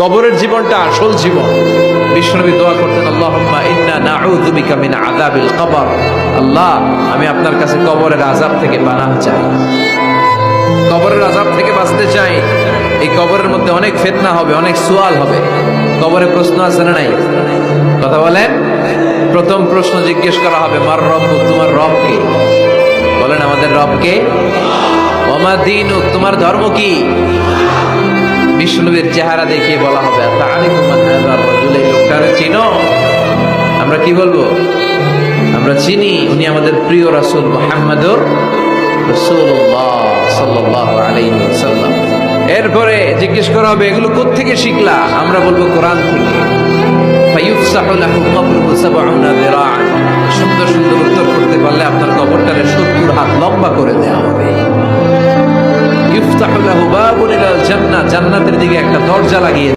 কবরের জীবনটা আসল জীবন। বিশ্বনবী দোয়া করতেন, আল্লাহুম্মা ইন্না নাউযু বিকা মিন আযাবিল কবর। আল্লাহ, আমি আপনার কাছে কবরের আযাব থেকে পানাহ চাই, কবরের আযাব থেকে বাঁচতে চাই। এই কবরের মধ্যে অনেক ফিতনা হবে, অনেক সুয়াল হবে। কবরে প্রশ্ন আছে না নাই? কথা বলেন। প্রথম প্রশ্ন জিজ্ঞেস করা হবে, মার রব্বুক, তোমার রব কে? বলেন, আমাদের রব কে? ওয়া মা দীনুক, তোমার ধর্ম কি? বিষ্ণুবীর চেহারা দেখিয়ে বলা হবে, তাআরিফু মান হাযার রাজুল, এই লোকটারে চিনো? আমরা কি বলবো? আমরা চিনি, উনি আমাদের প্রিয় রাসূল মুহাম্মদুর রাসূলুল্লাহ সাল্লাল্লাহু আলাইহি ওয়াসাল্লাম। এরপরে জিজ্ঞেস করা হবে, এগুলো কোত্থেকে শিখলা? আমরা বলবো, কোরআন থেকে। ফায়ুফসাহু লাহু কবরুহু ৭০ যিরাআন। সুন্দর সুন্দর উত্তর করতে পারলে আপনার কবরটারে ৭০ হাত লম্বা করে দেওয়া হবে। ইফতাহু লাহু বাবুন ইলাল জান্নাহ, জান্নাতের দিকে একটা দরজা লাগিয়ে